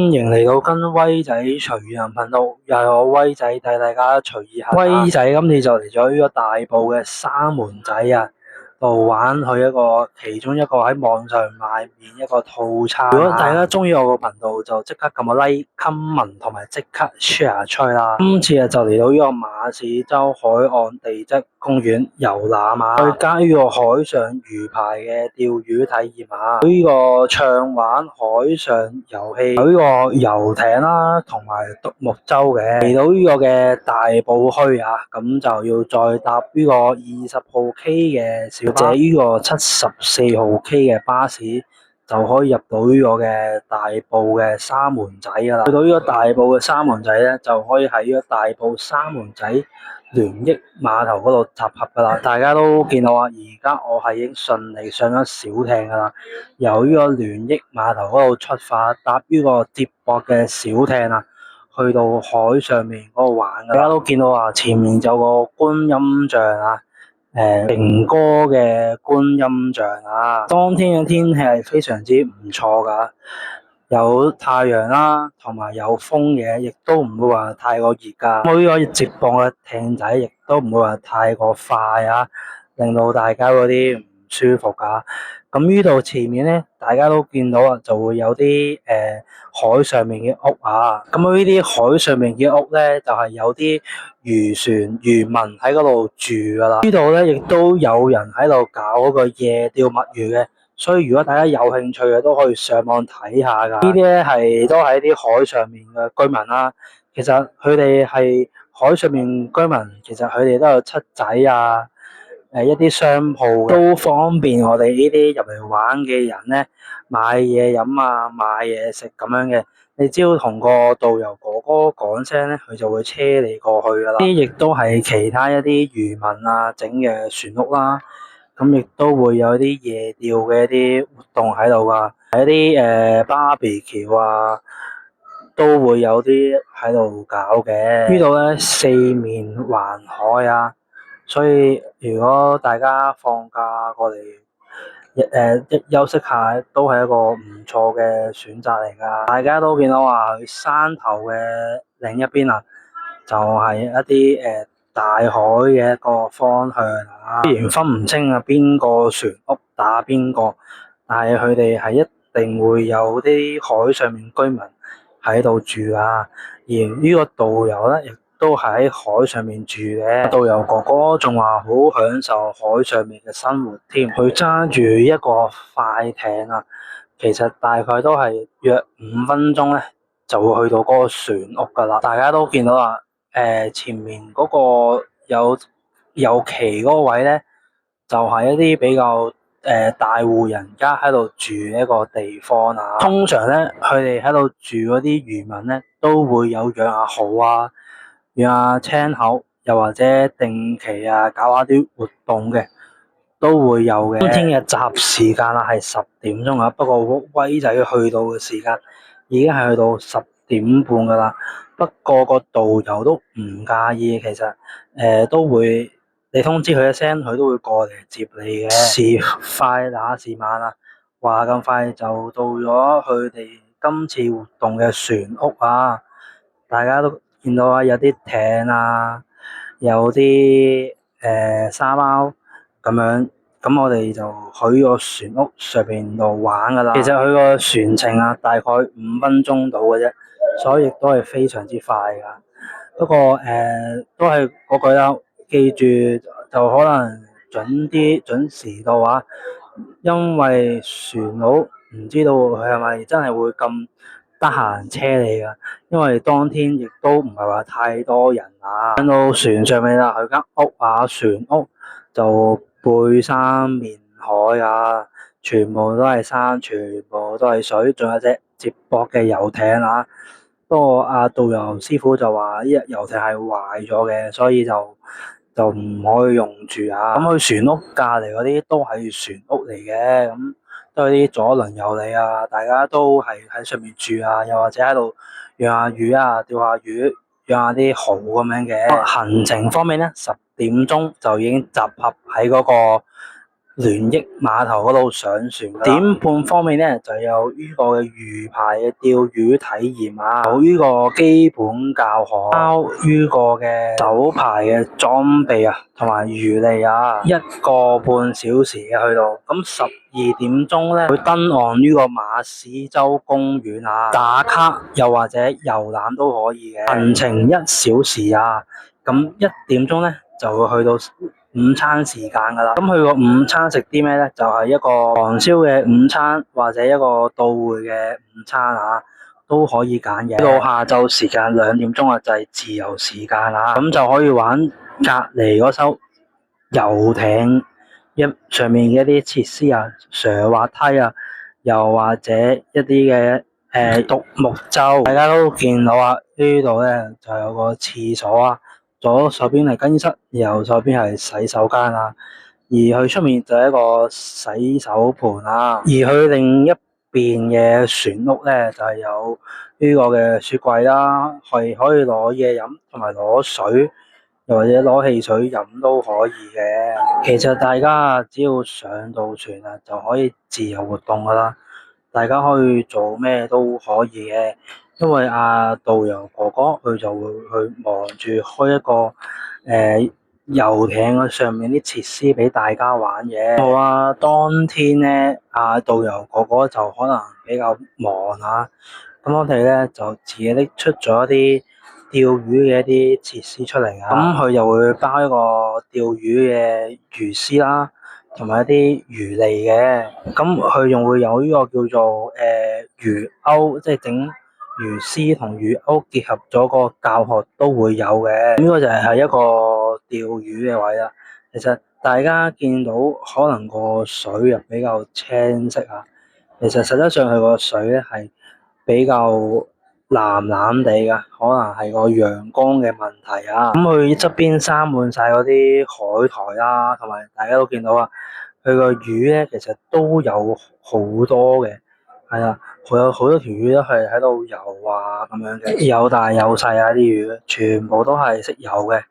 歡迎嚟到跟威仔隨意行頻道，又係我威仔帶大家隨意行。威仔今次就嚟咗呢個大埔嘅沙門仔啊，度玩去其中一個喺網上買面一個套餐。如果大家中意我個頻道，就即刻撳個 like、comment 同埋即刻 share 出去啦。今次就嚟到呢個馬屎洲海岸地質公園遊覽啊，去加呢個海上魚排嘅釣魚體驗啊，呢個暢玩海上遊戲，有呢個遊艇啦，同埋獨木舟嘅。嚟到呢個嘅大埔墟啊，咁就要再搭呢個20號 K 嘅小巴，或者呢個74號 K 嘅巴士，就可以入到呢個嘅大埔嘅沙門仔噶啦。去到呢個大埔嘅沙門仔咧，就可以喺呢個大埔沙門仔聯益碼頭嗰度集合噶啦。大家都見到啊，而家我係已經順利上咗小艇噶啦，由呢個聯益碼頭嗰度出發，搭呢個接駁嘅小艇啊，去到海上面嗰度玩噶啦。大家都見到啊，前面就有個觀音像啊，明哥嘅觀音像啊。當天嘅天氣係非常之唔錯噶，有太陽啦，同埋有風嘅，亦都唔會話太過熱噶。咁呢個接駁嘅艇仔亦都唔會話太過快啊，令到大家嗰啲唔舒服噶。咁呢度前面咧，大家都見到啊，就會有啲海上面嘅屋啊。咁呢啲海上面嘅屋咧，就係有啲漁船漁民喺嗰度住噶啦。呢度咧亦都有人喺度搞嗰個夜釣物語嘅。所以如果大家有興趣嘅，都可以上網睇下㗎。呢啲咧都係一啲海上面嘅居民啦。其實佢哋係海上面居民，其實佢哋都有七仔啊，一啲商鋪都方便我哋呢啲入嚟玩嘅人咧買嘢飲啊，買嘢食咁樣嘅。你只要同個導遊哥哥講聲咧，佢就會車你過去㗎啦。呢啲亦都係其他一啲漁民啊整嘅船屋啦。咁亦都會有啲夜釣嘅一啲活動喺度噶，一啲barbecue啊，都會有啲喺度搞嘅。呢度咧四面環海啊，所以如果大家放假過嚟，一休息下都係一個唔錯嘅選擇嚟噶。大家都見到話，去山頭嘅另一邊啊，就係一啲大海嘅一個方向啊，雖然分唔清啊邊個船屋打邊個，但係佢哋係一定會有啲海上面居民喺度住啊。而呢個導遊咧，亦都係喺海上面住嘅。導遊哥哥仲話好享受海上面嘅生活添，佢揸住一個快艇啊，其實大概都係約5分鐘咧，就會去到嗰個船屋噶啦。大家都見到啦。前面嗰個有旗嗰個位咧，就係一啲比較大戶人家喺度住一個地方啊。通常咧，佢哋喺度住嗰啲漁民咧，都會有養下蠔啊，養下青口，又或者定期啊搞下啲活動嘅，都會有嘅。今天嘅集合時間啦係10點鐘啊，不過威仔去到嘅時間已經係去到10點半噶啦。不過個導遊都唔介意，其實都會你通知佢一聲，佢都會過嚟接你嘅。時快那時慢啊，話咁快就到咗佢哋今次活動嘅船屋啊！大家都見到啊，有啲艇啊，有啲沙包咁樣，咁我哋就去個船屋上邊度玩噶啦。其實佢個船程啊，大概5分鐘到嘅啫。所以亦都係非常之快噶，不過都係嗰句啦，記住就可能準時到啊，因為船佬唔知道佢係咪真係會咁得閒車你噶，因為當天亦都唔係話太多人啊。上到船上面啦，佢間屋啊，船屋就背山面海啊，全部都係山，全部都係水，仲有隻接駁嘅遊艇啊。不過導遊師傅就話呢隻遊艇係壞咗嘅，所以就唔可以用住啊。咁佢船屋隔籬嗰啲都係船屋嚟嘅，咁都係啲左鄰右里啊，大家都係喺上面住啊，又或者喺度養下魚啊，釣下魚，養下啲蠔咁樣嘅。行程方面咧，10點鐘就已經集合喺嗰個聯益碼頭嗰度上船㗎。點半方面咧就有呢個嘅魚排嘅釣魚體驗啊，有呢個基本教學，包呢個嘅手牌嘅裝備啊，同埋魚餌啊，1個半小時嘅去到。咁12點鐘咧會登岸呢個馬屎洲公園啊，打卡又或者遊覽都可以嘅，行程1小時啊。咁1點鐘咧就會去到午餐時間㗎啦。咁去個午餐食啲咩咧？就係一個韓燒嘅午餐，或者一個到會嘅午餐啊，都可以揀嘅。到下晝時間2點鐘啊，就係自由時間啦。咁就可以玩隔離嗰艘遊艇上面嘅一啲設施啊，上滑梯啊，又或者一啲嘅獨木舟。大家都見到啊，呢度咧就有個廁所啊。左手邊係更衣室，右手邊係洗手間啊，而佢出面就係一個洗手盆啊，而佢另一邊嘅船屋咧就係有呢個嘅雪櫃啦，係可以攞嘢飲同埋攞水，又或者攞汽水飲都可以嘅。其實大家只要上到船啊，就可以自由活動噶啦，大家可以做咩都可以嘅。因為導遊哥哥佢就會去忙住開一個遊艇上面啲設施俾大家玩嘅。好啊，當天咧導遊哥哥就可能比較忙啊，咁我哋咧就自己拎出咗一啲釣魚嘅一啲設施出嚟啊。咁佢又會包一個釣魚嘅魚絲啦，同埋一啲魚餌嘅。咁佢仲會有呢個叫做魚鈎，即係整魚絲同魚鈎結合咗個教學都會有嘅。呢個就係一個釣魚嘅位啦。其實大家見到可能個水啊比較青色啊，其實實質上佢個水咧係比較藍藍地噶，可能係個陽光嘅問題啊。咁佢側邊生滿晒嗰啲海苔啦，同埋大家都見到啊，佢個魚咧其實都有好多嘅。係啊，佢有好多條魚都係喺度游啊咁樣嘅，有大有細啊啲魚，全部都係識游嘅，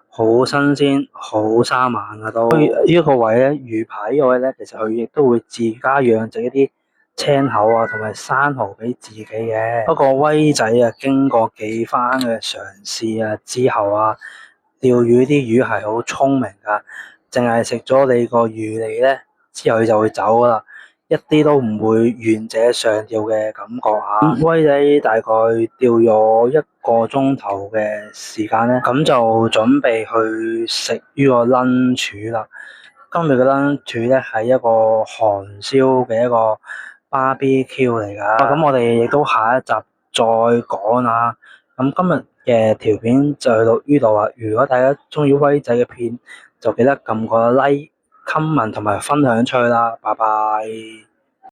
好新鮮，好生猛啊都。呢一個位咧，魚排呢個位咧，其實佢亦都會自家養殖一啲青口啊同埋生蠔俾自己嘅。不過威仔啊，經過幾番嘅嘗試啊之後啊，釣魚啲魚係好聰明噶，淨係食咗你個魚餌咧，之後佢就會走噶啦。一啲都唔會願者上釣嘅感覺啊！威仔大概釣咗1個鐘頭嘅時間咧，咁就準備去食呢個 lunch 啦。今日嘅 lunch 咧係一個韓燒嘅一個 BBQ 嚟㗎。咁我哋亦都下一集再講啦。咁今日嘅條片就去到呢度啦。如果大家鍾意威仔嘅片，就記得撳個 like、comment 同埋分享出去啦，拜拜。